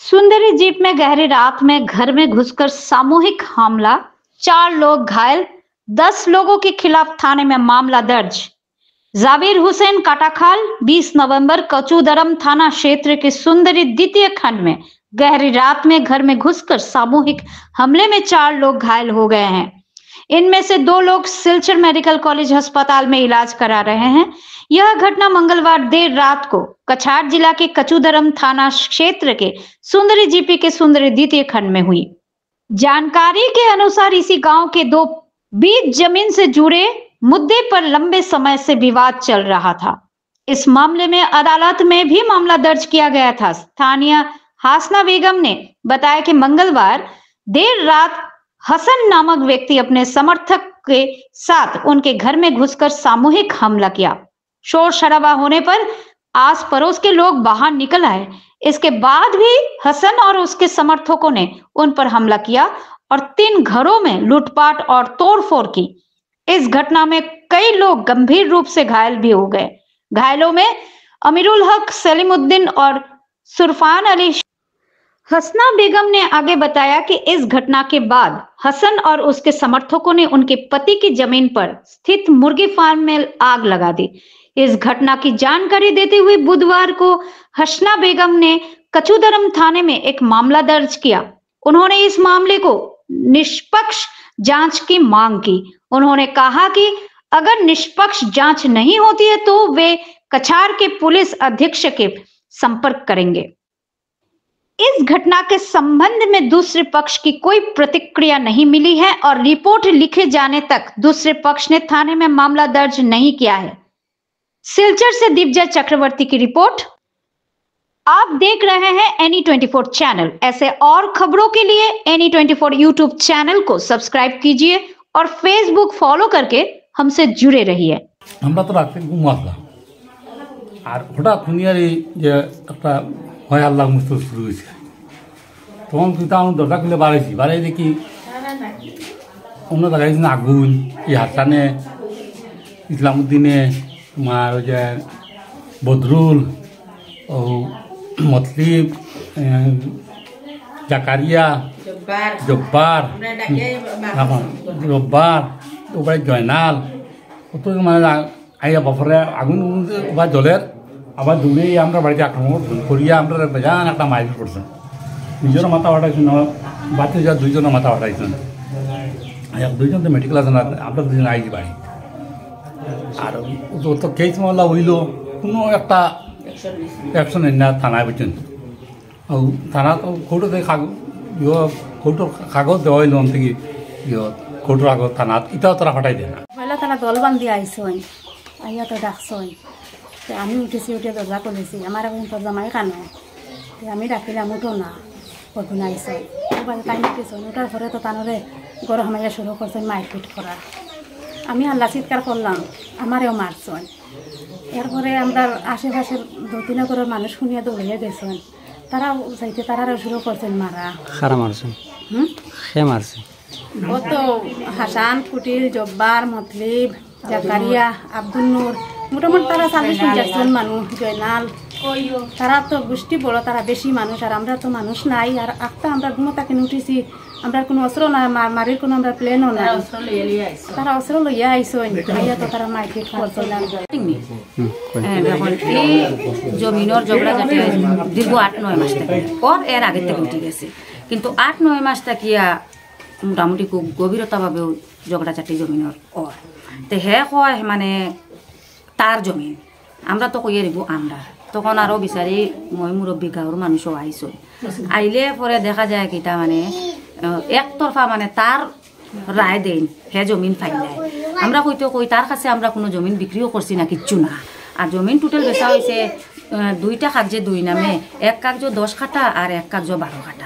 सुंदरी jeep में गहरी रात में घर में घुसकर सामूहिक हमला, 4 लोग घायल, 10 लोगों के खिलाफ थाने में मामला दर्ज। जाबिर हुसैन काटाखाल 20 नवंबर कचूदरम थाना क्षेत्र के सुंदरी द्वितीय खंड में गहरी रात में घर में घुसकर सामूहिक हमले में 4 लोग घायल हो गए हैं। इनमें से 2 लोग सिलचर मेडिकल कॉलेज अस्पताल में इलाज करा रहे हैं। यह घटना मंगलवार देर रात को कछार जिला के कचूदरम थाना क्षेत्र के सुंदरी जीपी के सुंदरी द्वितीय खंड में हुई। जानकारी के अनुसार इसी गांव के 2 बीच जमीन से जुड़े मुद्दे पर लंबे समय से विवाद चल रहा था। इस मामले में अदालत में भी मामला दर्ज किया गया था। स्थानीय हासना बेगम ने बताया कि मंगलवार देर रात हसन नामक व्यक्ति अपने समर्थक के साथ उनके घर में घुसकर सामूहिक हमला किया। शोर शराबा होने पर आस पड़ोस के लोग बाहर निकल आए। इसके बाद भी हसन और उसके समर्थकों ने उन पर हमला किया और 3 घरों में लूटपाट और तोड़फोड़ की। इस घटना में कई लोग गंभीर रूप से घायल भी हो गए। घायलों में अमीरुल हक, सलीमुद्दीन और सुरफान अली। हसना बेगम ने आगे बताया कि इस घटना के बाद हसन और उसके समर्थकों ने उनके पति की जमीन पर स्थित मुर्गी फार्म में आग लगा दी। इस घटना की जानकारी देते हुए बुधवार को हसना बेगम ने कचूदरम थाने में एक मामला दर्ज किया। उन्होंने इस मामले को निष्पक्ष जांच की मांग की। उन्होंने कहा कि अगर निष्पक्ष जांच नहीं होती है तो वे कछार के पुलिस अधीक्षक के संपर्क करेंगे। इस घटना के संबंध में दूसरे पक्ष की कोई प्रतिक्रिया नहीं मिली है और रिपोर्ट लिखे जाने तक दूसरे पक्ष ने थाने में मामला दर्ज नहीं किया है। सिलचर से दिव्या चक्रवर्ती की रिपोर्ट। आप देख रहे हैं NE24 चैनल। ऐसे और खबरों के लिए NE24 यूट्यूब चैनल को सब्सक्राइब कीजिए और फेसबुक फॉलो करके हमसे जुड़े रहिए। আমরা তো রাতে ঘুম আসলাম আর হঠাৎ শুনিয়ারি যে একটা হয় আল্লাহ মুস্তফা শুরু হয়েছে। তখন কিন্তু আমি দরজা খুলে বাড়াই দেখি অন্য জায়গায় আগুন, এই হাসানে, ইসলামউদ্দিনে, তোমার ওই যে বদরুল, ও মতলিব, জাকারিয়া, জব্বার, ওবাই জয়নাল, কত মানে আইয়া বাপরে আগুন বা জলের আবার দৌড়ে আমরা বাড়িতে আক্রমণ করিয়া আমরা বেজান একটা মাইল করছেন। নিজের মাথা ফাটাইছেন, বাচ্চা যা 2 জনের মাথা ফাটাইছেন। 2 জন তো মেডিকেল আছেন, আমরা 2 জন আইছি বাড়ি। আর তো কেস মামলা হইল, কোনো একটা অ্যাকশন না থানায় বুঝছেন। থানা তো কোর্টে কোর্টের কাগজ দেওয়া হইল থেকে কোর্টের আগত থানাত ইটাও তারা ফাটাই দেয় না। পয়লা তারা দল বান্ধি আইসন, আইয়া তো ডাকছন। আমি উঠেছি, উঠে দরজা খুলেছি। আমার এখন তোর জামাই কানো, আমি ডাকিলাম উঠো না, কখন আইসন। তাই উঠেছেন, ওঠার পরে তো তানরে গরম হামাইয়া শুরু করছেন মারপিট করা। আমি আল্লাহ চিৎকার করলাম, আমারেও মারছেন। এরপরে আমরা আশেপাশের 2-3 ঘরের মানুষ শুনিয়া দৌড়িয়ে গেছেন। তারা যাইতে তারাও শুরু করছেন মারা। খারা মারছেন? সে মারছে ও তো হাসান, ফুটিল, জব্বার, মতলিব, জাকারিয়া, আব্দুল নূর, মোটামুটি তারা 40-50 জন মানুষ। জয়নাল, তারা তো গোষ্ঠী বড়, তারা বেশি মানুষ। আর আমরা তো মানুষ নাই। আর একটা আমরা ঘুমোতাকে উঠেছি, আমরা কোনো অস্ত্র না, মারির কোনো আমরা প্লেনও নাই। তারা অস্ত্র লইয়া আইসন, আইয়া তো তারা মারপিট করছিল। এখন এই জমিনের ঝগড়া যাতে দীর্ঘ 8-9 মাস থেকে ওর এর আগে থেকে উঠে গেছে, কিন্তু 8-9 মাস থাকিয়া মোটামুটি খুব গভীরতাভাবেও ঝগড়া চাটি জমিনের ওর। তো হে কয় মানে তার জমিন, আমরা তো কইয়ে দিব আমরা। তখন আরও বিচারি মই মুরব্বী গাঁৱৰ মানুষও আইসই। আইলে পরে দেখা যায় কিটা মানে একতরফা মানে তার রায় দেন, হে জমিন ফাইলায়। আমরা কইতে কই তার কাছে আমরা কোনো জমিন বিক্রিও করছি না, কিচ্ছু না। আর জমিন টোটাল বেচা হয়েছে 2টা কাগজে 2 নামে, 1 কাগজ 10 কাঠা আর 1 কাগজ 12 কাঠা।